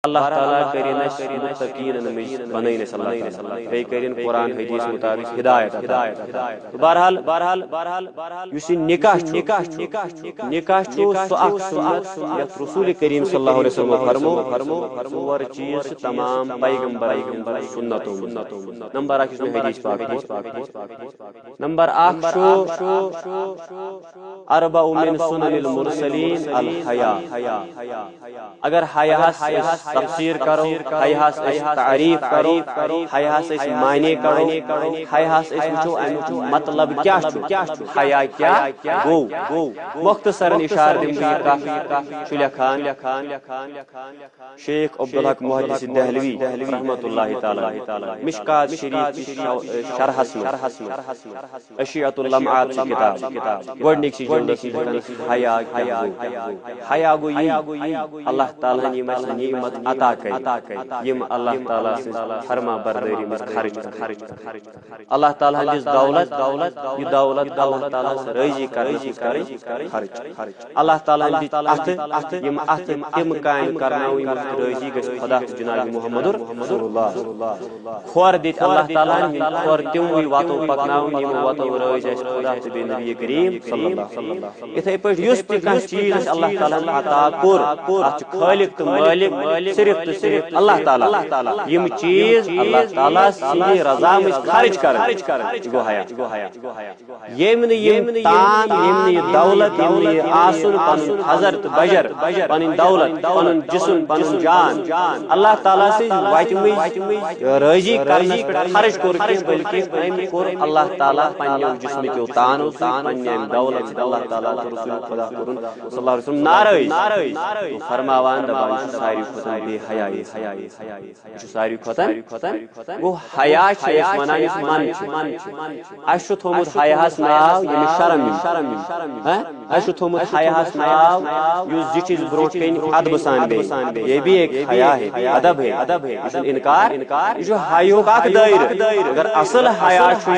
اللہ تعالیٰ کرین اس متقین بنائن بے کرین قرآن حدیث مطابق ہدایت بہرحال یس نکاح سو اخ سنت یت رسول کریم صلی اللہ علیہ وسلم فرمو ژور چیز تمام پیغمبر سنتو نمبر 1 میں حدیث پاک نمبر 1 اربع من سنن المرسلین الحیا اگر حیا تفسیر کرو حیا تعریف کرو حیا معنی کرو حیا وچو امیک مطلب کیا حیا کیا گو مختصرا اشارہ دم کافی لکھان شیخ عبدالحق محدث دہلوی رحمۃ اللہ تعالی مشکات شریف شرحس اشیعۃ اللمعات کتاب گوڈنک سی جلد حیا گو اللہ تعالی نعمت عطا یم اللہ تعالی فرما برداری مز خرچ اللہ تعالی ہندس دولت یہ دولت اللہ تعالی راضی خرچ اللہ تعالی یم تم کام کرناو یم راضی گژھِ خدا جناب محمد رسول اللہ خور دت اللہ تعالی خور تم واتو پکناو یم واتو راضی خدا تبی نبی کریم صلی اللہ علیہ وسلم اتھے پہ یس تہ چیز اللہ تعالی عطا کور اتھ خالق تو مالک صرف اللہ تعالی یم چیز اللہ تعالی سی رضا مز خرچ کر گو حیا یم تان یم دولت یم آسن پن حضرت بجر پن دولت پن جسم پن جان اللہ تعالی سی واتمی راضی کرنے خرچ کور بلکہ کور اللہ تعالی پنو جسم کیو تان پن دولت اللہ تعالی رسول خدا کرن صلی اللہ علیہ وسلم ناراض فرماوان دبان ساری کھوتن بے حیائی ساری کھوتن گو حیا ونان من اس تھومت حیاس ناو یم شرم اس تھومت حیاس ناو یس زٹھس بروٹ کن ادب سان بے یہ بھی ایک حیا ہے ادب ہے انکار یہ حیو کا دائر اگر اصل حیا چھ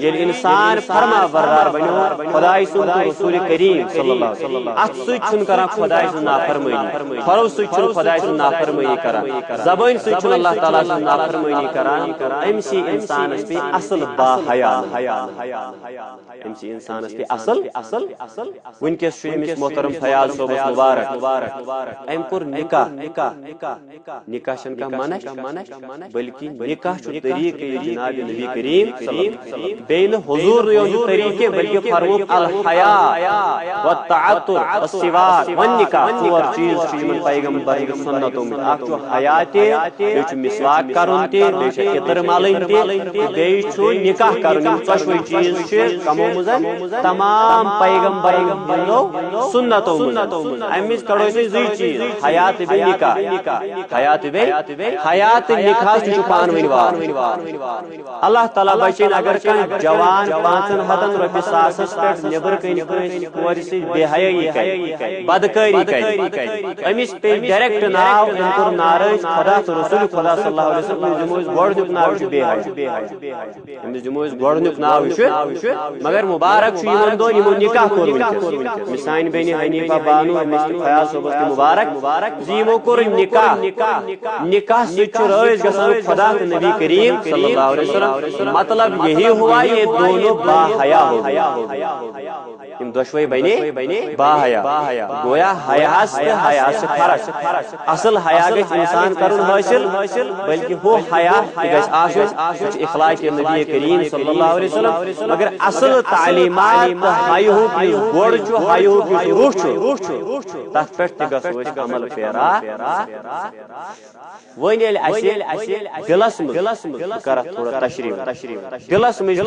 یل انسان فرما بردار بنو خدا سن رسول کریم صلی اللہ علیہ وسلم ات سن کران خدا سن نافرمانی فرو سن خدا سن نافرمانی کران زبان سن اللہ تعالی سن نافرمانی کران امسی انسان اس پہ اصل با حیا امسی انسان اس پہ اصل ونکس شمس محترم فیاض صاحب مبارک ام پر نکاح شن کا معنی بلکہ نکاح چھ طریقہ جناب نبی کریم صلی اللہ علیہ وسلم بین حضور یہ طریقے بلکہ فرموک الحیا والتعطر والسواک والنکاح اور چیز من پیغمبر سنتوں میں اخ حیات بیچ مسواک کرن تے بیچ عطر مالن تے بیچ نکاح کرن ژوشوے چیز چھ کمو مزن تمام پیغمبر بنو سنتوں امس کڑو زی چیز حیات بے نکاح حیات نکاح چھ پان ون وار اللہ تعالی بچین اگر کان جوان 500 رۄپیہِ ساسس پٮ۪ٹھ نٮ۪بر کن کورِ سۭتۍ بے حیٲیی کرِ بدکٲری کرِ امس پے ڈائریکٹ ناو ام کور ناراض خدا تو رسول خدا صلی اللہ علیہ وسلم جموز گوڈنیک ناو چھ بے حیا امس جموز گوڈنیک ناو چھ مگر مبارک چھ یمن دون یمو نکاح کور مسان بین حنیفہ بانو امس فیاض صاحب مبارک یمو کور نکاح سچ راض گژھان خدا تو نبی کریم صلی اللہ علیہ وسلم مطلب یہی ہوا یہ دونوں با حیا ہو یم دشوے بنے با حیا گویا حیا سے فرق اصل حیا گژھِ انسان کرن حاصل بلکہ ہو حیا گژھِ آسن اخلاق نبی کریم صلی اللہ علیہ وسلم مگر اصل تعلیمات حیو کی گوڑ چھ حیو کی روح چھ تتھ پٮ۪ٹھ تہ گژھو أسۍ عمل پیرا ون دلس مز کر تھوڑا تشریف دلس مز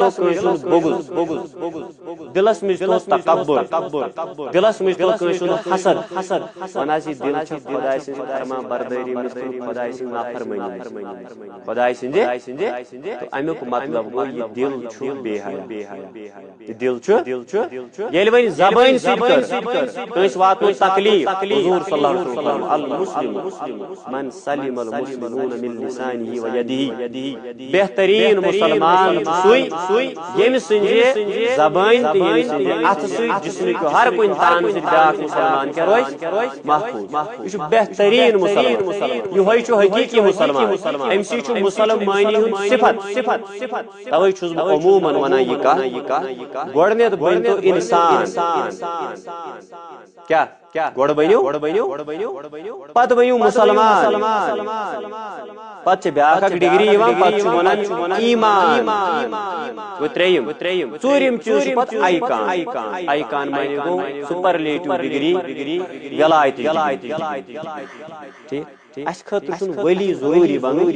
بغض دلس مز تکبر دلس مز حسد ونان دل خدا سن فرما برداری مز خدا سن نافرمانی خدا سن امیک مطلب گو یہ دل چھ بے حیا یہ دل چھ یل ون زبان سس وات تکلیف حضور صلی اللہ علیہ وسلم المسلم من سلم المسلمون من لسانه ويده بہترین مسلمان سوئی یم سنجے زبان تے یم سنجے اتھ جسمک ہر کن تان بیاکھ مسلمان کیا روز محفوظ یہ بہترین مسلمان یہ حقیقی مسلمان ام سی مسلمانی صفت توے چھس بہ عموماً ونان یہ کہا گۄڈنیتھ بن تو انسان کیا گۄڈٕ بنیو پتہٕ بنیو مسلمان پتہٕ چھِ بیاکھ اکھ ڈگری یوان پتہٕ چھُ ونان ایمان گوٚو ترٛیٚیِم ژوٗرِم چیٖز چھُ پتہٕ آیکان معنی گوٚو سپرلیٹو ڈگری ولایتی ٹھیک اس خاطر چھُنہٕ ولی ضروٗری بنُن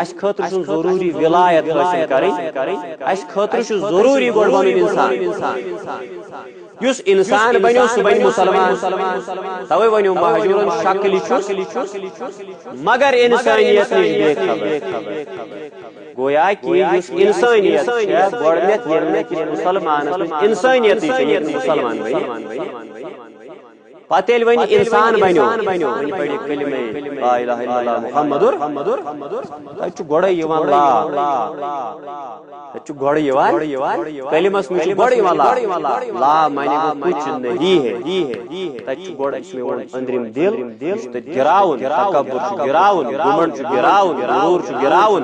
اس خاطر چھُنہٕ ضروٗری ولایت حٲصِل کرٕنۍ اس خاطر چھُ ضروٗری گۄڈٕ بنُن انسان یُس انسان بنیو سُہ بنہِ مسلمان توے ونیو مہجورن شکلہِ چھُس مگر انسانیت نش بے خبر گویا کہ یُس انسانیت چھِ گۄڈنیتھ ییٚلہِ نہٕ أکِس مسلمانس منٛز انسانیتٕے چھِ ییٚلہِ مسلمان بنہِ پتہ ییٚلہِ وۄنۍ انسان بنیو پڑِ کلمہ لا الہ الا اللہ محمدُر تتہِ چھُ گۄڈے یِوان تتہِ چھُ گۄڈٕ یِوان کلمس منٛز چھُ گۄڈٕ یِوان لا معنی گوٚو کچھ نہیں ہے تتہِ چھُ گۄڈٕ یُس مےٚ ووٚن أنٛدرِم دل یہِ چھُ تتہِ گراوُن تکبر چھُ گراوُن گھمنڈ چھُ گراوُن غرور چھُ گراوُن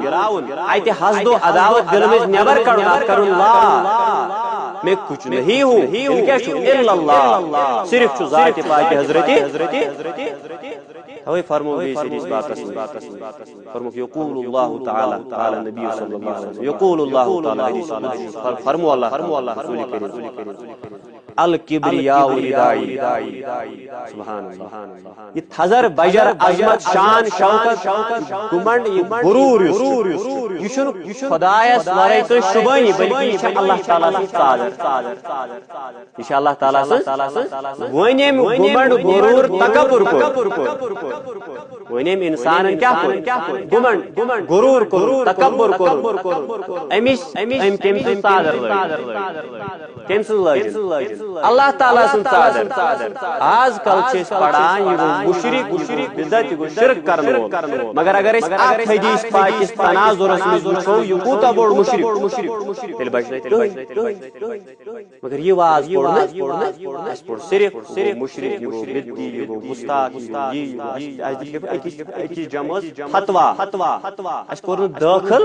اتہِ حسد و عداوت دل منٛز نیبر کڑُن اتھ کڑُن لا میں کچھ نہیں ہوں کیا چھُ الا اللہ صرف چھُ ذاتِ پاک حضرت ہوے فرمو بیٚیہِ چھِ أسۍ باتس فرموک یقول اللہ تعالی نبی صلی اللہ علیہ وسلم یقول اللہ تعالی فرمو اللہ رسول کریم الکبریاء ردائی سبحان اللہ یہ تھزر بجر عظمت شان شوکت گمنڈ یہ غرور یہ چھُنہٕ خدایس ورٲے کٲنٛسہِ شُبٲنی بلکہ یہ چھِ اللہ تعالیٰ سٕنٛز ژادر یہ چھِ اللہ تعالیٰ سٕنٛز وۄنۍ ییٚمۍ گمنڈ غرور تکبر کوٚر وۄنۍ ییٚمۍ انسانن کیٛاہ کوٚر گمنڈ غرور کوٚر تکبر کوٚر أمِس أمۍ کٔمۍ سٕنٛز ژادر لٲج کٔمۍ سٕنٛز لٲج اللہ تعالیٰ سن ژادر آز کل چھِ أسۍ پران یہ گوٚو مشرک بدعت یہ گوٚو شرک کرن وول مگر اگر أسۍ اکھ حدیث پاک کِس تناظرس منٛز وٕچھو یہ کوٗتاہ بوٚڑ مشرک تیٚلہِ بچہِ نہٕ مگر یہ واز پوٚر نہٕ اَسہِ پوٚر صرف مشرک یہ گوٚو بدعتی یہ گوٚو گستاخ أکِس جمٲژ فتوا اَسہِ کوٚر نہٕ دٲخل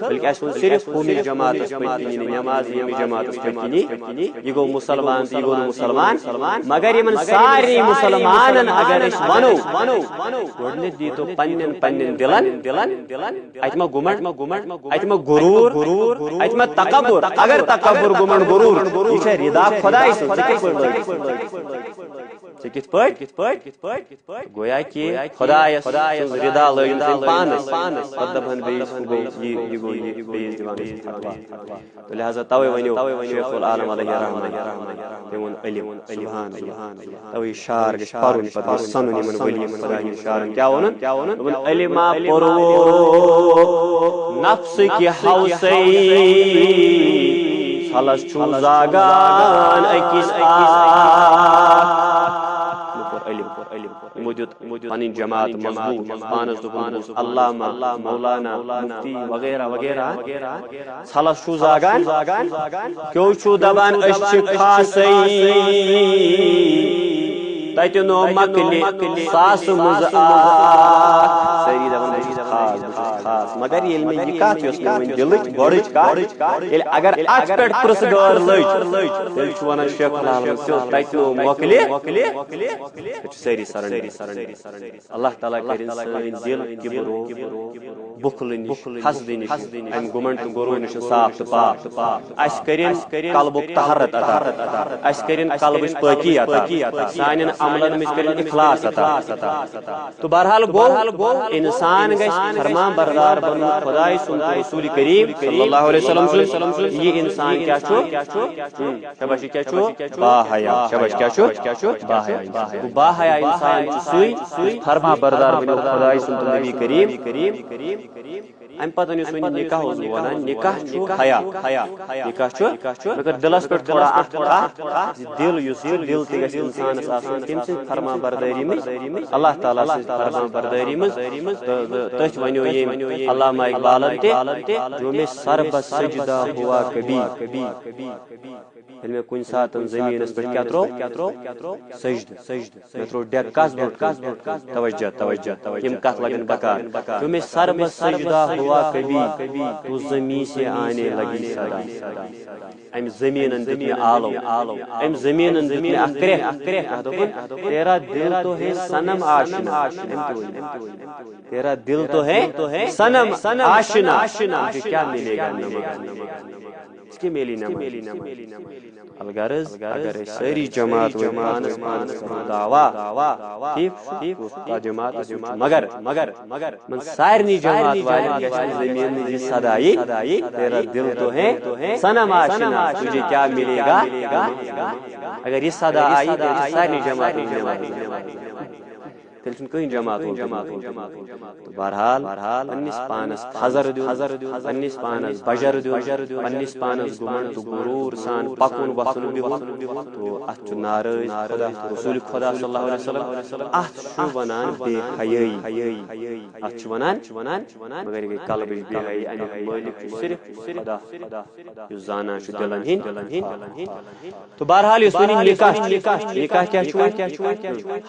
بلکہ اَسہِ ووٚن صرف ہُمِس جماعتس پٔتۍ کِنی نماز ییٚمِس جماعتس پٔتۍ کِنی یہ گوٚو مسلمان یہ گوٚو مسلمان مگر یمن سارے مسلمانن اگر أسۍ ونو گۄڈنیتھ دیٖتو پننٮ۪ن دلن اتہِ ما گمنڈ اتہِ ما غرور اتہِ ما تکبر اگر تکبر گمنڈ غرور یہ چھا ردا خداے سٕنٛز ژےٚ کِتھ پٲٹھۍ گویا کہ خدایس سٕنٛز ردا لٲگِن تٔمۍ پانس پتہٕ دپہن بیٚیِس یہ گوٚو بیٚیِس دِوان تہٕ لہذا توے ونیو شیخ العالم علیہ رحمہ تٔمۍ ووٚن علم سبحان اللہ توے شار گژھِ پرُن پتہٕ گژھِ سنُن یمن ؤلین خدا ہٕنٛدۍ شارن کیٛاہ ووٚنُن دوٚپُن علما پوٚرو نفس کہِ ہوسے چھلس چھُ زاگان أکِس پنٕنۍ جماعت مضبوط پانس دوٚپُن علامہ مولانا مفتی وغیرہ وغیرہ ژھلس چھُ زاگان کیٚو چھُ دپان أسۍ چھِ خاصٕے تتہِ نو مکلہِ ساسہٕ منٛزٕ اکھ سٲری دپان بہٕ چھُس خاص مگر ییٚلہِ مےٚ یہِ کتھ یۄس مےٚ وۄنۍ دلٕچ گۄڈٕچ کتھ ییٚلہِ اگر اتھ پٮ۪ٹھ پرٕژھ غٲر لٔج تیٚلہِ چھُ ونان شیخ العالم تتہِ نو مۄکلہِ تتہِ چھِ سٲری سرن اللہ تعالیٰ کٔرِنۍ سٲنۍ دل کِبرو بُخلہٕ نِش حسدٕ نِش امہِ گُمنڈ تہٕ غرور نِش صاف تہٕ پاک اَسہِ کٔرِنۍ قلبُک طہارت عطا اَسہِ کٔرِنۍ قلبٕچ پٲکی عطا سانٮ۪ن عملن منٛز کٔرِنۍ اخلاص عطا تہٕ بہرحال گوٚو انسان گژھِ فرما بردار بنُن خداے سُنٛد تہٕ رسول کریم صلی اللہ علیہ وسلم سُنٛد یہِ انسان کیٛاہ چھُ شبش کیٛاہ چھُ باحیا شبش کیٛاہ چھُ باحیا باحیا انسان چھُ سُے فرما بردار بنیو خداے سُنٛد تہٕ نبی کریم ام پتہ یس ون نکاح اوس ونان نکاح چھُ حیا نکاح چھُ مگر دلس پٮ۪ٹھ تھوڑا اکھ دل یُس چھُ دل تہِ گژھِ انسانس آسُن تٔمۍ سٕنٛز فرما بردٲری منٛز اللہ تعالیٰ سٕنٛز فرما بردٲری منٛز تٔتھۍ ونیو ییٚمۍ علامہ اقبالن تہِ جو میں سر بہ سجدہ ہوا کبھی ییٚلہِ مےٚ کُنہِ ساتہٕ زٔمیٖنس پٮ۪ٹھ کیٛاہ ترٛوو سجدٕ مےٚ ترٛوو ڈیٚکہٕ کس برٛونٛٹھ توجہ یِم کتھ لگن بکار جو میں سر بہ سجدہ ہوا کبھی تو زمین سے آنے لگی صدا امہِ زمیٖنن دیُت مےٚ آلو امہِ زمیٖنن دیُت مےٚ اکھ کرٛیٚکھ دوٚپُن تیرا دل تو ہے صنم آشنا تیرا دل تو ہے صنم آشنا مجھے کیا ملے گا اس کی میلی نہ الغرض اگر ساری جماعت پانس دعوا ٹھیک جماعت مگر من سارنی جماعت والن گژھِ زمین دی صدائی تیرا دل تو ہے صنم آشنا تجھے کیا ملے گا اگر یہ صدا آئی تو سارنی جماعت تیل چھُنہٕ کٕہٕنۍ جماعت تو بہرحال پننس پانس حذر دیُن پننس پانس بجر دیُن پننس پانس گمنڈ تہٕ غروٗر سان پکُن وۄتھُن بِہُن تو اتھ چھُ ناراض خدا رسول خدا صلی اللہ علیہ وسلم اتھ چھُ ونان بے حیٲیی اتھ چھُ ونان مگر یہِ گٔے قلبٕچ بے حیٲیی امیُک مٲلِک چھُ صرف خدا یُس زانان چھُ دلن ہٕنٛدۍ تو بہرحال یُس وۄنۍ نکاح کیٛاہ چھُ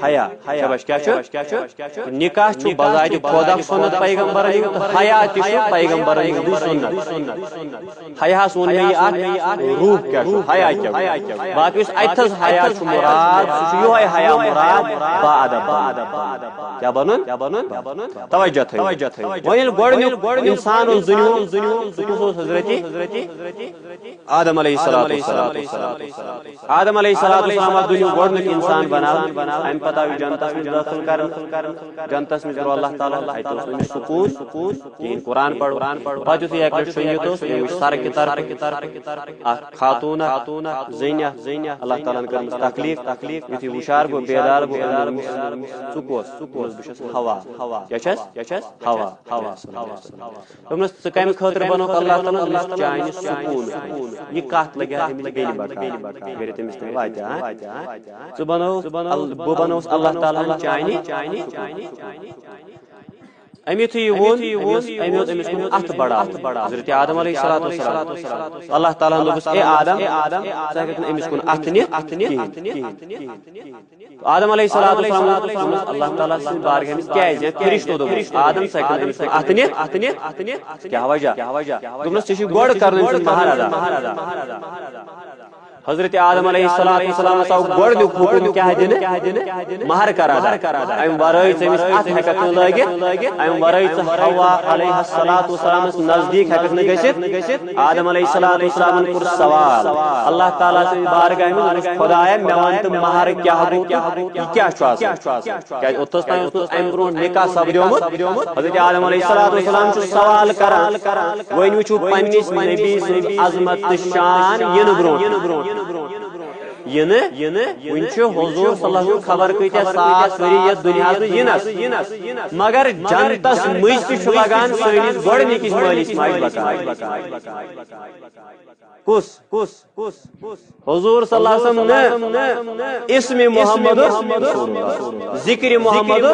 حیا شاباش کیٛاہ چھُ نکاح چھُ بذاتِ خود اکھ سنت پیغمبرن ہُنٛد تہٕ حیا تہِ چھُ پیغمبرن ہُنٛدُے سنت حیاہس ووٚن مےٚ یہِ اکھ روح کیٛاہ چھُ حیا کیٛاہ باقٕے یُس اتھس حیا چھُ مراد سُہ چھُ یِہوے حیا مراد با ادب کیٛاہ بنُن توجہ تھٲیِو وۄنۍ ییٚلہِ گۄڈٕنیُک انسان اوس زٕنیوٗل سُہ کُس اوس حضرتِ آدم علیہ السلام آدم علیہ السلام آو دُنیُک گۄڈٕنیُک انسان بناونہٕ امہِ پتہٕ آو یہِ جنتس منٛز دٲخل کرنہٕ جنتس منٛز گوٚو اللہ تعالیٰ اتہِ اوس أمِس سکوٗن کِہیٖنۍ قرآن پرو پتہٕ یُتھُے اکہِ لٹہِ شۄنٛگِتھ اوس أمۍ وٕچھ سرکہِ طرفہٕ اکھ خاتوٗن زٔنۍ اللہ تعالیٰ ہن کٔرمٕژ تخلیٖق یُتھُے ہُشار گوٚو بیدار گوٚو ژٕ کۄس بہٕ چھُس ہوا کیٛاہ چھس ہوا دوٚپنس ژٕ کمہِ خٲطرٕ بنووُکھ اللہ تعالیٰ ہن چانہِ سکوٗن یہِ کتھ لگہِ ہا أمِس بیٚنہِ بکار گرِ تٔمِس تہِ واتہِ ژٕ بہٕ بنووُس اللہ تعالیٰ ہن چانہِ أمۍ یُتھُے یہِ ووٚن أمۍ اوس أمِس کُن اَتھٕ بڑاوُن حضرت آدم علیہ السلام اللہ تعالیٰ ہن دوٚپُس اے آدم ژٕ ہٮ۪ککھ نہٕ أمِس کُن اَتھٕ نِتھ کِہیٖنۍ آدم علیہ السلام اللہ تعالیٰ سٕنٛدِ بارگاہ منٛز کیٛازِ فرشتو دوٚپُس آدم ژٕ ہٮ۪ککھ نہٕ أمِس کُن اَتھٕ نِتھ کیٛاہ وجہ دوٚپنس ژےٚ چھُے گۄڈٕ کرُن أمۍ سُنٛد مہر ادا حضرت آدم علیہ السلام آو گۄڈنیُک حُکُم کیٛاہ دِنہٕ مہر کر ادا امہِ ورٲے ژٕ أمِس اَتھٕ ہٮ۪ککھ نہٕ لٲگِتھ امہِ ورٲے ژٕ حوا علیہ السلامَس نزدیٖک ہٮ۪ککھ نہٕ گٔژھِتھ آدم علیہ السلامن کوٚر سوال اللہ تعالیٰ سٕنٛدِ بارگاہہِ منٛز خۄدایا مےٚ وَن تہٕ مہر کیٛاہ گوٚو یہِ کیٛاہ چھُ آسان کیٛازِ اوٚتَس تام اوس نہٕ اَمہِ برونٛٹھ نکاح سپدیومُت حضرت آدم علیہ السلام چھُ سوال کران وۄنۍ وٕچھِو پننِس نبی سٕنٛز عظمت تہٕ شان یِنہٕ برونٛٹھ وٕنۍ چھُ حضوٗر صلی اللہ علیہ وسلم خبر کۭتیاہ ساس ؤری یتھ دُنیاہس منٛز یِنس مگر جنتس مٔنٛزۍ تہِ چھُ لگان سٲنِس گۄڈٕنِکِس مٲلِس ماجہِ بکار کُس حضوٗر صلی اللہ علیہ وسلم نہٕ اسمِ محمد ذکرِ محمد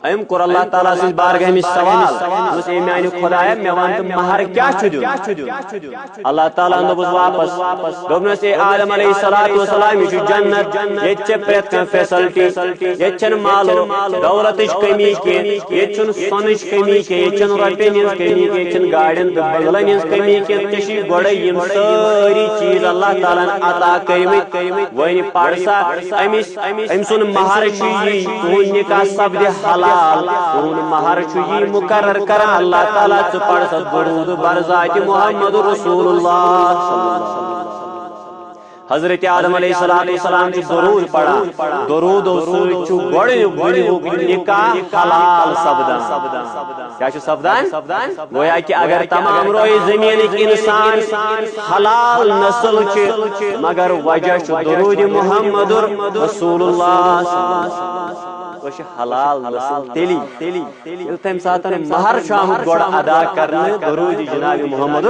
أمۍ کوٚر اللہ تعالیٰ سٕنٛدِ بارگاہ منٛز سوال دوٚپُس اے میانہِ خۄدایا مےٚ وَن تہٕ مہر کیٛاہ چھُ دیُن اللہ تعالیٰ ہن دوٚپُس واپس دوٚپنس اے آدم علیہ السلام یہِ چھُ جنت ییٚتہِ چھےٚ پرٛٮ۪تھ کانٛہہ فیسلٹی ییٚتہِ چھنہٕ مالو دولتٕچ کٔمی کینٛہہ ییٚتہِ چھُنہٕ سۄنٕچ کٔمی کینٛہہ ییٚتہِ چھنہٕ رۄپین ہٕنٛز کٔمی کینٛہہ ییٚتہِ چھنہٕ گاڑٮ۪ن تہٕ بنگلن ہٕنٛز کٔمی کینٛہہ ژےٚ چھُے گۄڈے یِم سٲری چیٖز اللہ تعالیٰ ہن عطا کٔرمٕتۍ وۄنۍ پر سا أمۍ سُنٛد مہر چھُ یی تُہُنٛد نکاح سپدِ حلال سون مہر چھُ یی مقرر کران اللہ تعالیٰ ژٕ پر سا درود بر ذاتِ محمد رسول اللہ حضرت آدم علیہ السلام چھُ درود پران درودو سۭتۍ چھُ گۄڈٕنیُک نکاح حلال سپدان کیٛاہ چھُ سپدان گویا کہِ اگر تمام رویہِ زٔمیٖنٕکۍ انسان حلال نسل چھِ مگر وجہ چھُ درود محمد رسول اللہ حلال نسل تیلی تم سات مہر شام گوڑ ادا کرنے درود جناب محمد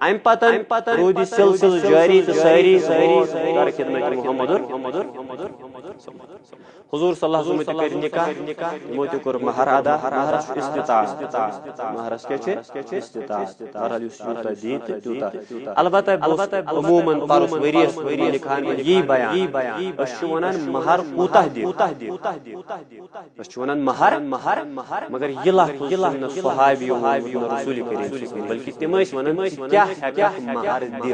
ام پتن رود سلسل جاری تو ساری در خدمت محمد حضور صلی اللہ علیہ وسلم کر نکاح تمو تہ کور مہر ادا مہرس استطاعت مہرس کیا استطاعت بہرحال اس یوتا دی تیوتا البتہ عموما پرس وریس نکاح میں یہ بیان اس ونان مہر کوتہ دی اس ونان مہر مگر یہ لفظ صحابی و رسول کریم بلکہ تم ونان کیا ہیکا مہر دی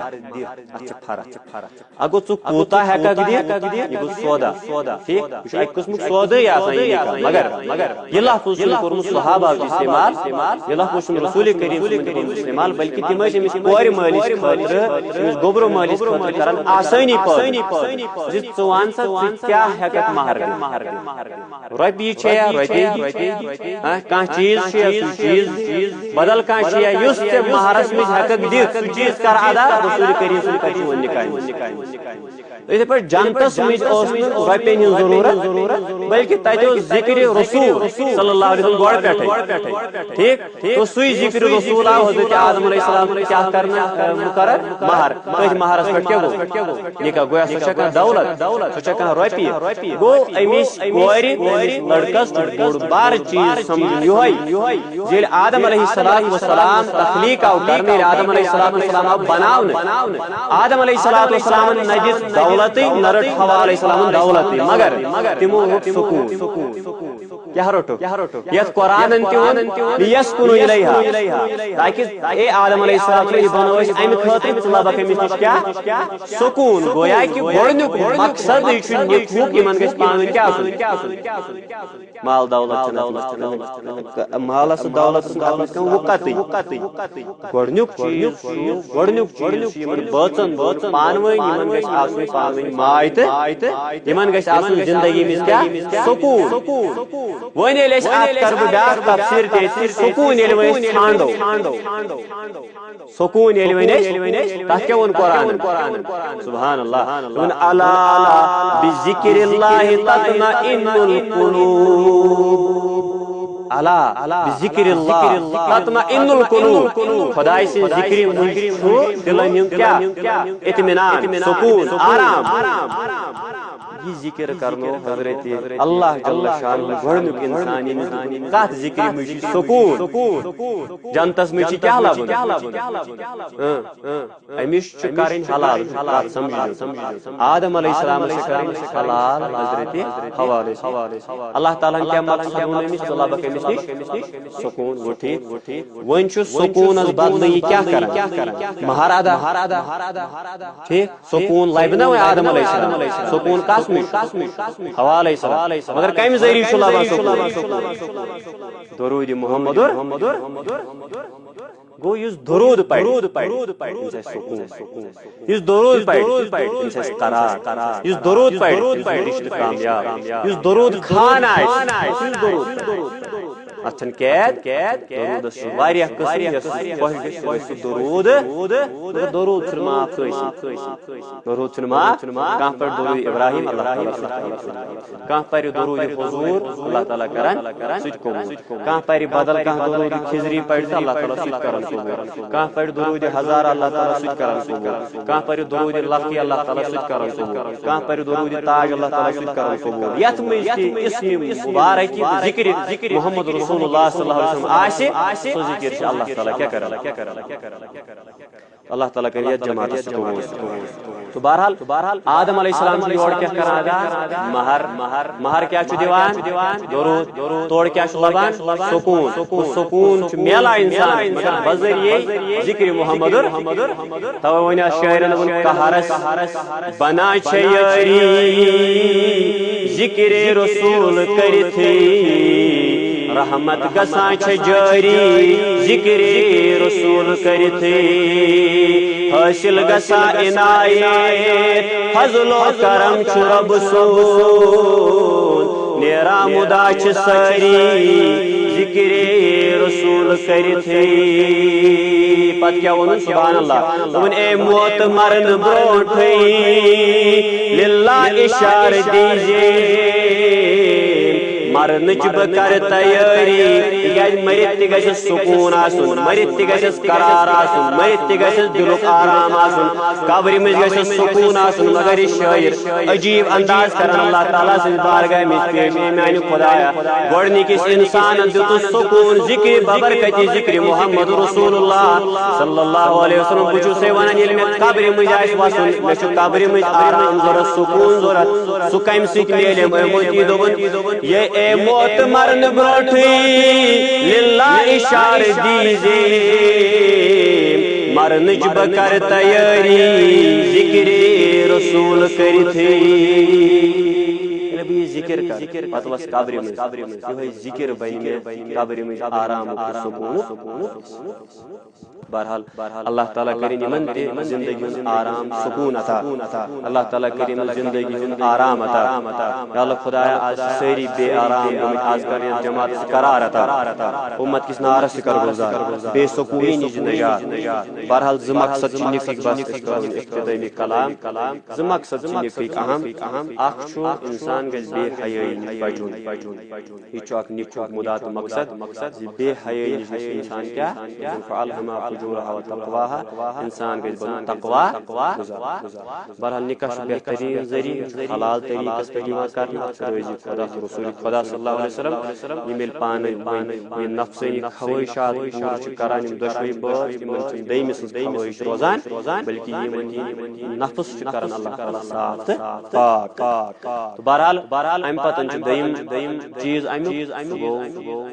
اچھا فرق اگو ژٕ کوتہ ہیکک دی یہ گو سودا ٹھیک قسم سودے مگر یہ لفظ کورمت صحابہ استعمال یہ لفظ رسول کریم استعمال بلکہ تم کور مالس خاطر گوبر مالس خاطر کران آسانی ژوان سا کیا ہیکک مہر رۄپیہِ چھیا رۄپیہِ کانٛہہ چیز چیز بدل کانٛہہ چیز یُس ژےٚ مہرس منٛز ہیکک دِتھ سُہ چیز کر ادا رسول کریم چون نکاح یتھے پٲٹھۍ جنتس منٛز اوس نہٕ رۄپین ہٕنٛز ضروٗرت بلکہ تتہِ اوس ذکر رسول صلی اللہ علیہ وسلم گۄڈٕ پٮ۪ٹھٕے ٹھیک تو سُے ذکر رسول آو حضرت آدم علیہ السلام کیا کرنا مقرر مہر تٔتھۍ مہرس پٮ۪ٹھ کیٛاہ گوٚو نکاح گویا سۄ چھےٚ کانٛہہ دولت سۄ چھےٚ کانٛہہ رۄپیہِ گوٚو أمِس کورِ لڑکس بوٚڑ بار چیز سمجھُن یِہوے ییٚلہِ آدم علیہ السلام تخلیق آو کرنہٕ ییٚلہِ آدم علیہ السلام آو بناونہٕ آدم علیہ السلام نہ دِژ دولتٕے نہ رٔٹ حوا علیہ السلام دولتٕے مگر تمو سکون کیا رٹو یت قرآن یسکن الیہا تاکہ اے آدم علیہ السلام یہ بنو امہ خاطر لبک امس نش کیا سکون گویا کہ گۄڈنیُک مقصد یہ نیکوک یمن گژھِ پانہٕ ؤنۍ کیا مال دولت مالس دولت وقتٕے گۄڈنیُک چیز یمن بٲژن پانہٕ ؤنۍ یمن گژھِ آسُن پانہٕ ؤنۍ ماے تہٕ یمن گژھِ آسُن زندگی منٛز کیا سکون ون ییٚلہِ أسۍ اتھ کر بہٕ بیاکھ تفسیٖر تہِ سکون ییٚلہِ وۄنۍ أسۍ ژھانڈو سکون ییٚلہِ وۄنۍ أسۍ تتھ کیٛاہ ووٚن قرآنن سبحان اللہ ووٚن الا بذکر اللہ تطمئن القلوب الا بذکر اللہ تطمئن القلوب خداے سٕنٛدِ ذکرِ منٛز چھُ دلن ہُنٛد کیا اطمینان سکون آرام یہ ذکر کرنو حضرت اللہ جل شانہ گۄڈنیُک انسان کتھ ذکر مجھ سکون جنتس مجھ کیا لبن امس کریں حلال سمجھو آدم علیہ السلام کریں حلال حضرت حوا علیہ السلام اللہ تعالیٰ کیا مقصد امس لبک امس نش سکون گو ٹھیک ون سکون بدل یہ کیا کران مہر ادا ٹھیک سکون لبہ نا آدم علیہ السلام سکون کس حوا علیہ السلام مگر کمہ ذریعہ لبان سکون درود محمد گو یس درود پڑھ سکون یس درود پڑھ قرار یس درود پڑھ رشتہ کامیاب یس درود خان آسہ درود اتن قید درود واریاہ قسم درود درود چھ معاف درود چھ معاف کانٛہہ پڑھ درود ابراہیم اللہ تعالیٰ کانٛہہ پڑھ درود حضور اللہ تعالیٰ کران سُہ تہِ قبوٗل کانٛہہ پڑھ بدل کانٛہہ درود خضری پڑھ تہٕ اللہ تعالیٰ سُہ تہِ کران قبوٗل کانٛہہ پڑھ درود ہزار اللہ تعالیٰ سُہ تہِ کران قبوٗل کانٛہہ پڑھ درود لفظی اللہ تعالیٰ سُہ تہِ کران قبوٗل کانٛہہ پڑھ درود تاج اللہ تعالیٰ سُہ تہِ کران قبوٗل یتھ منٛز تہِ اسم مبارک ذکر محمد رسول اللہ صلی اللہ علیہ وسلم آسہ سو ذکر اللہ تعالیٰ کیا کرے اللہ تعالیٰ کرے جماعت تو بہرحال آدم علیہ السلام یور کیا کران ادا مہر کیا چھ دیوان درود توڑ کیا چھ لبان سکون چھ میلا انسان مگر بذریعہ ذکر محمد تو ون شاعرن ون کہرس بنا چھ یاری ذکر رسول کرتھی رحمت گسان چھ جاری ذکر رسول کرتھی حاصل گسا عنایت فضل و کرم چھ رب سون نیرا مدا چھ ساری ذکر رسول کرتھے پتہ کیا ون سبحان اللہ دپن اے موت مرن برونٹھے للہ اشار دیجیے مرنچ بہ کر تیاری تکیاز مرت تہ گژھِ سکون آسن مرت تہ گژھس قرار آسن مرت تہ گژھس دلک آرام آسن قبر مز گژھس سکون آسن مگر یہ شاعر عجیب انداز کران اللہ تعالیٰ سٕنٛدِ بارگاہ مز پیش اے میانہ خدایا گۄڈنِکِس انسانس دِتُس سکون ذکر ببرکتِ ذکر محمد رسول اللہ صلی اللہ علیہ وسلم بہ چھُسے ونان ییٚلہِ مےٚ قبرِ مٔنٛزۍ آسہِ وسُن مےٚ چھُ قبرِ مٔنٛزۍ آرام ضوٚرتھ سکون ضوٚرتھ سُہ کمہِ سۭتۍ میلیم أمۍ دوٚپُن یہ اے موت مرن برونٹھٕے للہ اشار دیجیے مرنچ بہ کر تیاری ذکر رسول کرتھے ذکر کر پتہ وس قبر یہ ذکر بن میں قبر میں آرام سکون بہرحال اللہ تعالیٰ کرن یمن تہ زندگی ہند آرام سکون عطا اللہ تعالیٰ کرن زندگی ہند آرام عطا یا اللہ خدایا آج ساری بے آرام گمت آج کرن جماعت قرار عطا امت کس نارس کر گزار بے سکونی نش نجات بہرحال ز مقصد چھ نفک بس ابتدائی کلام ز مقصد چھ نفک اہم اخ چھ انسان گژھِ بے حیائی نش بچن یہ چھ اخ نفک مدات مقصد بے حیائی نش انسان کیا فعلہما فجورها وتقواها انسان گژھِ بنُن تقوا بہرحال نکاح بہترین ذریعہ حلال طریقس پہ یوان کرنہٕ روزی خدا رسول خدا صلی اللہ علیہ وسلم یم پانے یہ نفسانی خواہشات پور چھ کران یم دشوئی بات یمن چھ دیمہ سٕنٛز خواہش روزان بلکہ یمن نفس چھ کران اللہ تعالیٰ صاف تہ پاک بہرحال امہ پتن چھ دیم چیز امیُک گوٚو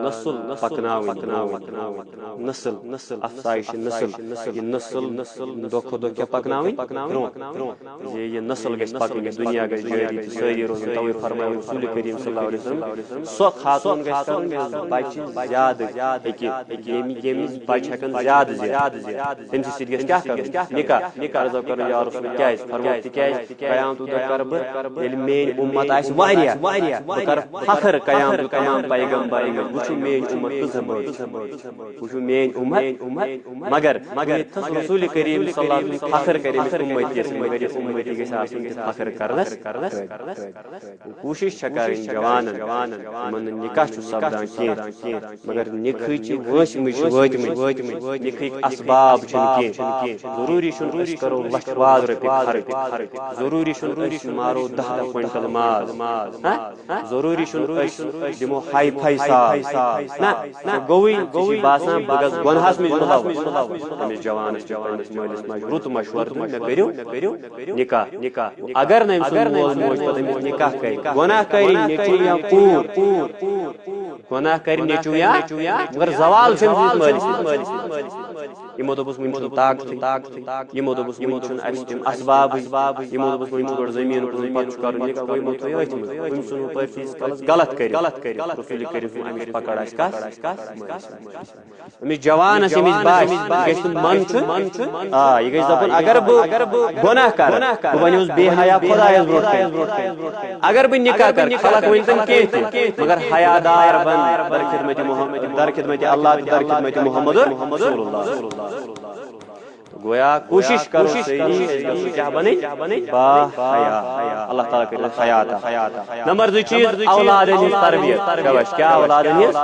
نسل پکناوٕنۍ نسل افزائش نسل یہ نسل دۄہ کھۄتہٕ دۄہ کیٛاہ پکناوٕنۍ یہ نسل گژھِ پکنٕۍ دنیا گژھِ جٲری تہٕ سٲری روزن توے فرمایو رسول کریم صلی اللہ علیہ وسلم سۄ خاتون گژھِ کرُن بچہِ زیادٕ ییٚمِس بچہِ ہٮ۪کن زیادٕ تٔمۍ سٕنٛدِ سۭتۍ گژھِ کیٛاہ کرُن نکاح عرض کرُن یا رسول کیٛازِ فرموو تِکیٛازِ قیامتُک دۄہ کرٕ بہٕ ییٚلہِ میٲنۍ اُمت آسہِ واریاہ بہٕ کرٕ فخر قیامتُک تمام پیغمبر وٕچھِو میٲنۍ اُمت کۭژاہ بٔڑ وٕچھِو میٲنۍ اُمت مگر رسول کریم صلی اللہ علیہ وسلم فخر کرے امتی مگر یہ امتی گژھِ آسٕنۍ فخر کرنس کوٗشش چھےٚ کَرٕنۍ جوانن یِمن نہٕ نکاح چھُ سپدان کینٛہہ مگر نِکاحٕچ وٲنٛسہِ چھِ وٲتمٕتۍ نِکاحٕکۍ اسباب چھِنہٕ کینٛہہ ضروٗری چھُنہٕ أسۍ کرو لچھ واد رۄپیہِ خرٕچ ضروٗری چھُنہٕ أسۍ مارو 10 کوینٹل ماز ضروٗری چھُنہٕ أسۍ دِمو ہاے فاے ساز نہ گوٚوٕے باسان بہٕ گژھٕ گۄنہس منٛز مُلوث أمِس جوانس چھُ پننِس مٲلِس ماجہِ رُت مشورٕ تہٕ مےٚ کٔرِو نکاح اگر نہٕ أمۍ سُنٛد مول موج پتہٕ أمِس نکاح کرِ گۄناہ کرِ نیٚچوٗ یا کوٗر گۄناہ کرِ نیٚچوٗ یا مگر زوال چھُ أمۍ سٕنٛدِس مٲلِس یِمو دوٚپُس وٕنہِ چھُنہٕ طاقتٕے یِمو دوٚپُس وٕنہِ چھُنہٕ اَسہِ تِم اسبابٕے یِمو دوٚپُس وٕنہِ چھُ گۄڈٕ زٔمیٖن کٕنُن پتہٕ چھُ کرُن نکاح گوٚو یِمو تھٲے أتھۍ منٛز أمۍ ژھُن ہُپٲرۍ تیٖتِس کالس غلط کٔرِتھ رسول کریم أمِس پکڑ آسہِ کتھ أمِس جوانس ییٚمِس باسہِ یہِ گژھِ نہٕ منٛد یہِ گژھِ دپُن اگر بہٕ گۄناہ کرٕ بہٕ بنیوس بے حیا خۄدایس برونٛٹھ کَنہِ اگر بہٕ نکاح کرٕ خلق ؤنۍ تن کینٛہہ تہِ مگر حیادار بن در خدمت اللہ تہٕ در خدمت محمد رسول اللہ گویا کوشش کرو کیا بنے با حیا اللہ تعالیٰ کرے حیات نمبر 2 چیز اولاد ہٕنٛز تربیت کیا اولاد ہٕنٛز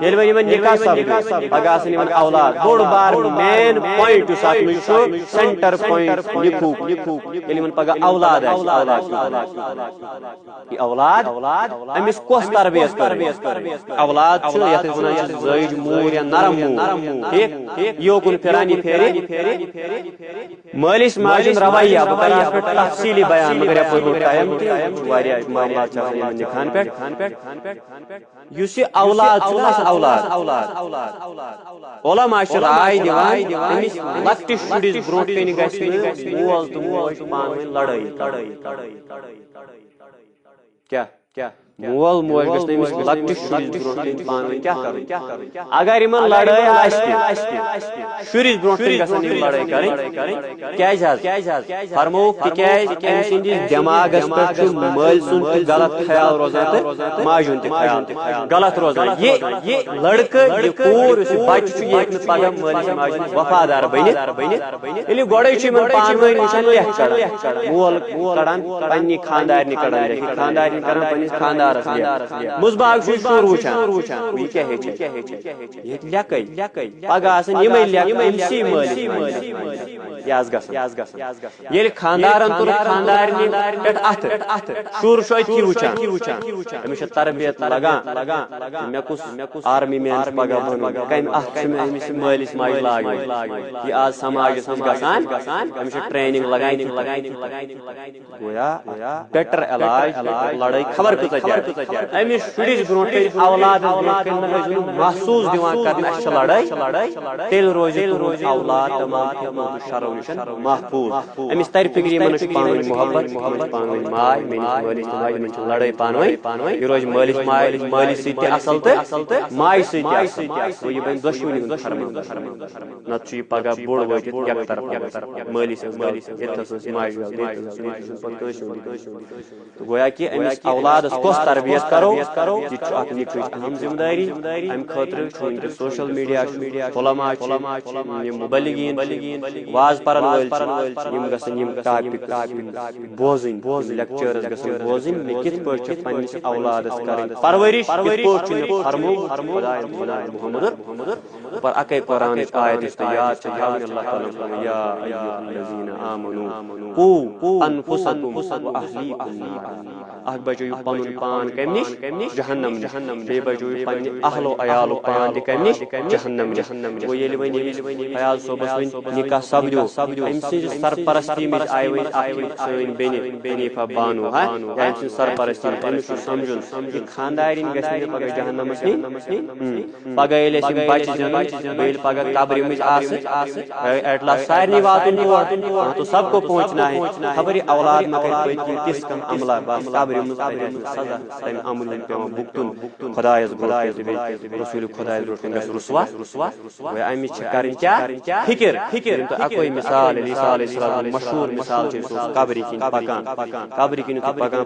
ییٚلہِ وۄنۍ یِمن نکاح سپدِ پگاہ آسن یِمن اولاد بوٚڑ بار مین پوینٹ یُس اتھ منٛز چھُ سینٹر پوینٹ نکاحُک ییٚلہِ یِمن پگاہ اولاد آسہِ اولاد أمِس کۄس تربیت اولاد چھُ یتھ أسۍ ونان چھِ زٲیج موٗر یا نرم موٗر ٹھیٖک یوکُن پھِران یہِ پھیرِ مٲلِس ماجہِ ہُنٛد رویہ بہٕ کرٕ اتھ پٮ۪ٹھ تفصیٖلی بیان مگر یپٲرۍ روٗد ٹایم تہِ واریاہ معاملات چھِ آسان یِمن نکاحن پٮ۪ٹھ یُس یہِ اولاد چھُ نہ اولاد علما چھِ راے دِوان أمِس لۄکٹِس شُرِس برونٛٹھ کَنہِ گژھِ نہٕ مول تہٕ موج پانہٕ ؤنۍ لڑٲیی کیٛاہ مول موج گژھِ أمِس لۄکٹِس شُرِس برونٛٹھ کَنہِ پانہٕ ؤنۍ کیٛاہ کَرٕنۍ اگر یِمن لڑٲے آسہِ تہِ شُرِس برونٛٹھ کَنہِ گژھن یِم لڑٲے کَرٕنۍ کیٛازِ حظ فرمووُکھ تِکیٛازِ أمۍ سٕنٛدِس دٮ۪ماغس پٮ۪ٹھ چھُ مٲلۍ سُنٛد تہِ غلط خیال روزان تہٕ ماجہِ ہُنٛد تہِ خیال غلط روزان یہِ لڑکہٕ یہِ کوٗر یُس یہِ بچہِ چھُ یہِ ہیٚکہِ نہٕ پگاہ مٲلِس ماجہِ ہُنٛد وفادار بٔنِتھ ییٚلہِ گۄڈے چھُ یِمن پانہٕ ؤنۍ وٕچھان لیکھ کڑان مول کڑان پننہِ خاندارنہِ کڑان لیکھ خاندارنہِ کران پننِس خاندارس لیکھ مُزباگ چھُ شُر وٕچھان یہِ کیٛاہ ہیٚچھِ یہِ ہیٚکہِ لیکھٕے پگاہ آسن یِمے لیکھ أمسٕے مٲلِس یہِ آسہِ گژھان ییٚلہِ خاندارن تُل خاندارنہِ پٮ۪ٹھ اَتھٕ شُر چھُ أتھی وٕچھان أمِس چھِ تربیت لگان مےٚ کُس آرمی مین چھُ پگاہ بنُن کمہِ اَتھٕ چھُ مےٚ أمِس مٲلِس ماجہِ لاگٕنۍ یہِ آز سماجس منٛز گژھان أمِس چھِ ٹرینِنگ لگان گویا بیٹر علاج لڑٲے خبر کۭژاہ زیادٕ أمِس شُرِس برونٛٹھ کَنہِ اولادس برونٛٹھ کَنہِ نہٕ ٲسِو محسوٗس دِوان کرنہٕ اَسہِ چھِ لڑٲے تیٚلہِ روزِ تُہُنٛد اولاد تمام شرو نِش محفوٗظ أمِس ترِ فِکرِ یِمن چھُ پانہٕ ؤنۍ محبت پانہٕ ؤنۍ ماے میٲنِس مٲلِس تہٕ ماجہِ یِمن چھِ لڑٲے پانہٕ ؤنۍ یہِ روزِ مٲلِس سۭتۍ تہِ اصل تہٕ ماجہِ سۭتۍ تہِ اصل گوٚو یہِ بنہِ دۄشوٕنی ہُنٛد فرمان نتہٕ چھُ یہِ پگاہ بوٚڑ وٲتِتھ یکطرف مٲلِس ییٚتھس ٲس ماجہِ تہٕ گویا کہِ أمِس اولادس کۄس تربیت کرو یہِ تہِ چھُ اکھ نِکٕچ اہم ذمہٕ دٲری امہِ خٲطرٕ چھُ وٕنکٮ۪س سوشل میڈیا چھُ علما چھِ یِم مُبلِغیٖن واز پرن وٲلۍ چھِ یِم گژھن یِم ٹاپِک بوزٕنۍ لیکچٲرٕس گژھن بوزٕنۍ مےٚ کِتھ پٲٹھۍ چھِ پننِس اولادس کرٕنۍ پرورش کِتھ پٲٹھۍ چھُ مےٚ فرمووُکھ خۄدایَن محمد پر اکے قرآنٕچ آیت یُس تۄہہِ یاد چھِ تھاوٕنۍ اللہ تعالیٰ ہن یا ایُّہا الذیٖنَ آمَنوٗ قُوا أنفُسَکُم وَأَہْلِیکُم نارا اکھ بچٲیِو پنُن پان کمہِ نِش جہنم نِش بیٚیہِ بچٲیِو پننہِ اہلو عیالُک پان تہِ کمہِ نِش جہنم نِش گوٚو ییٚلہِ وۄنۍ فیاض صٲبس وۄنۍ نکاح سپدیو أمۍ سٕنٛزِ سرپرستی منٛز آیہِ وۄنۍ اکھ سٲنۍ بیٚنہِ حنیٖفہ بانوٗ یا أمۍ سٕنٛز سرپرستی منٛز أمِس چھُ سمجُن یہِ خاندارِنۍ گژھِ نہٕ پگاہ جہنمس نِنۍ پگاہ ییٚلہِ أسۍ یِم بچہِ زینو بیٚیہِ ییٚلہِ پگاہ قبرِ منٛز آسہِ ایٹ لاسٹ سارنٕے واتُن تور تو سب کو پہنچنا ہے خبر یہِ اولاد ما کرِ پٔتۍ کِنۍ تِژھ کانٛہہ عملہ بس قبرِ منٛز سزا تمہِ عملہِ ہُنٛد پیٚوان بُگتُن خۄدایس برونٛٹھ تہٕ بیٚیہِ رسوٗلِ خۄدایس برونٛٹھ کَنہِ گژھِ رُسوا گویا أمِس چھِ کرٕنۍ کیٛاہ فِکر ییٚمہِ تۄہہِ اکوے مثال عیسیٰ علیہ السلام مشہوٗر مثال چھِ سُہ اوس قبرِ کِنۍ قبرِ کِنۍ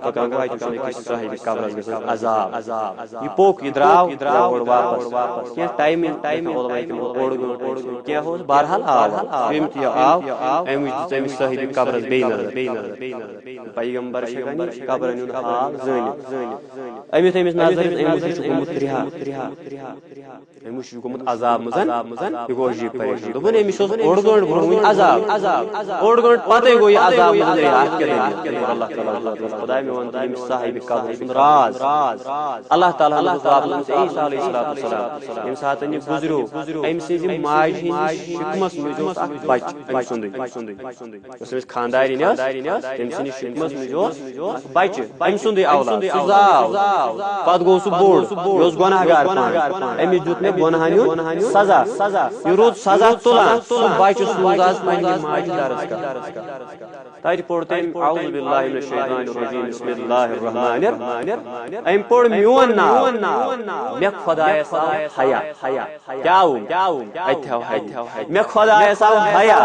پکان گوٚو اَتہِ وٕچھُن أکِس صاحبِ قبرس گژھان عذاب یہِ پوٚک یہِ درٛاو اور واپس کینٛہہ ٹایمہِ اوٚڑ گٲنٛٹہٕ کینٛہہ اوس بہرحال آو ییٚمہِ تہِ آو أمۍ وٕچھ دِژ أمِس صاحبِ قبرس بیٚیہِ نظر پیغمبر چھِ ہٮ۪کان یہِ قبرن ہُنٛد حال زٲنِتھ أمِس نظر أمِس یہِ چھُ گوٚمُت أمِس چھُ گوٚمُت عذاب منٛز یہِ گوٚو عجیٖب پریشان دوٚپُن أمِس اوس اوٚڑ گٲنٛٹہٕ برونٛہہ وٕنہِ عذاب اوٚڑ گٲنٛٹہٕ پتے گوٚو یہِ عذاب منٛز اَتھ کیٛاہ اللہ تعالیٰ خۄداے مےٚ ووٚن أمِس صاحبِ قبرٕ سُنٛد راز اللہ تعالیٰ ہن دوٚپُس عیسیٰ علیہ السلام ییٚمہِ ساتہٕ یہِ گُزریو أمۍ سٕنٛزِ ماجہِ ہِنٛدِس شِکمس منٛز اوس اکھ بچہِ أمۍ سُنٛدُے یۄس أمِس خاندارِنۍ ٲس تٔمۍ سٕنٛدِس شِکمس منٛز اوس بچہِ أمۍ سُنٛدُے اولاد سُہ زاو پتہٕ گوٚو سُہ بوٚڑ یہِ اوس گۄناہ گار أمِس دیُت مےٚ گۄناہن ہُنٛد سزا یہِ روٗد سزا تُلان سُہ بچہِ سوٗز آز پننہِ ماجہِ درس تتہِ پوٚر تٔمۍ اعوذ باللہ من الشیطان الرجیم بسم اللہ الرحمن الرحیم أمۍ پوٚر میون ناو مےٚ خۄدایس آو حیا کیٛاہ آو اَتہِ مےٚ خۄدایس آو حیا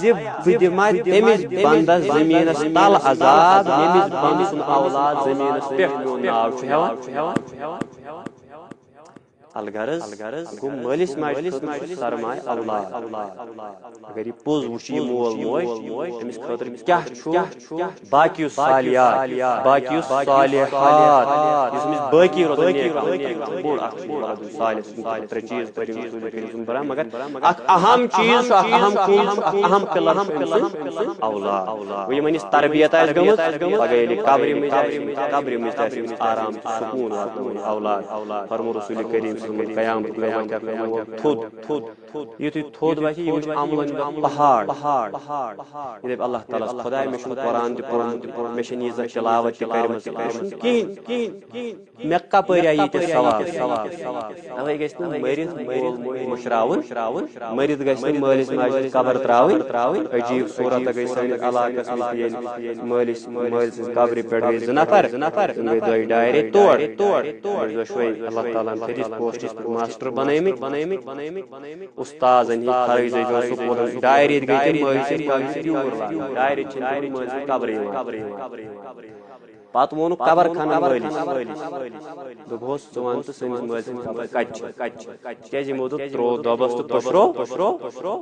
زِ بہٕ دِما تٔمِس بنٛدس زٔمیٖنس تل عذاب ییٚمِس بنٛدٕ سُنٛد اولاد زٔمیٖنس پٮ۪ٹھ میون ناو چھُ ہٮ۪وان الغرض گوٚو مٲلِس ماجہِ خٲطرٕ چھُ سرمایہ اولاد اگر یہِ پوٚز وٕچھِ یہِ مول موج أمِس خٲطرٕ کیٛاہ چھُ باقٕیو صالحات باقٕیو صالحات یُس أمِس باقٕے روزان بوٚڑ اکھ صالح 3 چیٖز پٔرِو برابر مگر اکھ اہم چیٖز چھُ اکھ اہم خوٗب اکھ اہم پِلر چھُ أمۍ سُنٛد اولاد گوٚو یِمن یِژھ تربیت آسہِ گٔمٕژ پگاہ ییٚلہِ قبرِ منٛز تہِ آسہِ أمِس آرام تہٕ سکوٗن واتناوُن اولاد فرموو رسوٗلِ کریم قیام یُتھُے تھوٚد وَتھِ یہِ وٕچھ عملن پہاڑ یہِ دَپہِ اللہ تعالیٰ ہس خۄداے مےٚ چھُنہٕ قرآن تہِ پوٚرمُت مےٚ چھَنہٕ ییٖژاہ تِلاوت تہِ کٔرمٕژ کِہیٖنۍ مےٚ کپٲرۍ آیہِ ییٖتیاہ ثواب تَوَے گژھِ نہٕ مٔرِتھ مول موج مٔشراوُن مٔرِتھ گژھِ نہٕ مٲلِس ماجہِ قبر ترٛاوٕنۍ عجیٖب صوٗرتہ گٔے سٲنِس علاقس منٛز ییٚلہِ مٲلۍ سٕنٛزِ قبرِ پٮ۪ٹھ گٔے زٕ نفر تِم گٔے دۄیہِ ڈایہِ رٮ۪تۍ تور دۄشوے اللہ تعالیٰ ہن تھٔدِس پوسٹس پٮ۪ٹھ ماسٹر بنٲومٕتۍ استاذن ہٕنٛدۍ فرٲیض ٲسۍ سکوٗلن ڈایہِ رٮ۪تۍ گٔے تِم مٲلۍ سٕنٛدِ قبرِ تیوٗر لاگان ڈایہِ رٮ۪تۍ چھِنہٕ تِمن مٲلۍ سٕنٛز قبرٕے یِوان پتہٕ ووٚنُکھ قبر کھنن وٲلِس دوٚپہوس ژٕ وَن تہٕ سٲنِس مٲلۍ سٕنٛز قبر کتہِ چھِ تِکیٛازِ یِمو دوٚپ ترٛوو دۄبس تہٕ پٔشرو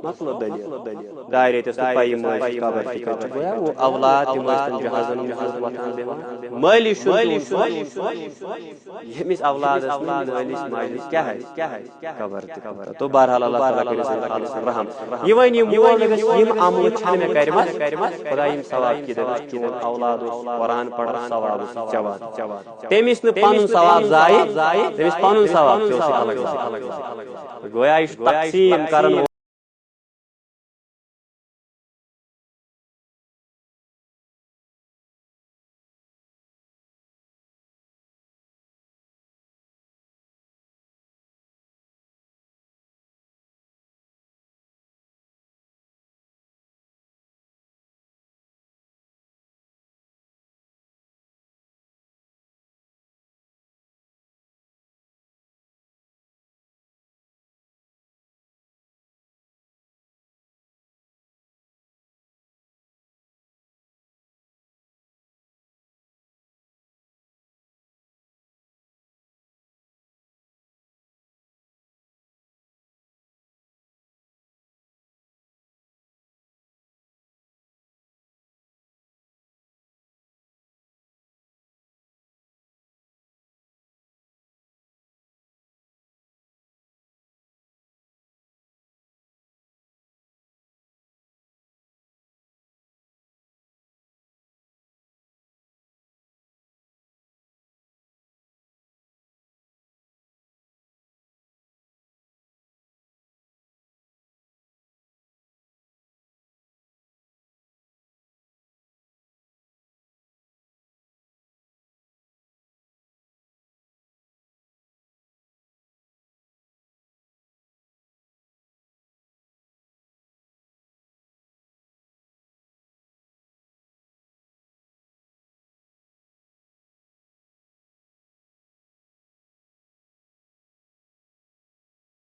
مۄکلٲو دٔلیٖل ڈایہِ رٮ۪تۍ ٲس نہٕ پَیی مٲلۍ سٕنٛز قبر تہِ کتہِ چھِ گویا وہ اولاد تِم ٲسۍ تِم جہازن منٛز وۄتھان بیٚہوان مٲلِس ییٚمِس اولادس مٲلِس ماجہِ کیاہ آسہِ قبر تہِ تو بہرحال اللہ تعالیٰ کٔرِو سٲنِس خالصس رحم یہِ وۄنۍ یہِ مول گژھِ یِم عملہٕ چھنہٕ مےٚ کٔرمژ خۄدا یِم ثواب کی دَپٮ۪س چون اولاد اوس قرآن پران ثواب اوس چٮ۪وان تٔمِس نہٕ پنُن ثواب ضایہِ تٔمِس پنُن ثواب تہِ اوس الگ گویا یہِ چھُ تقسیٖم کرن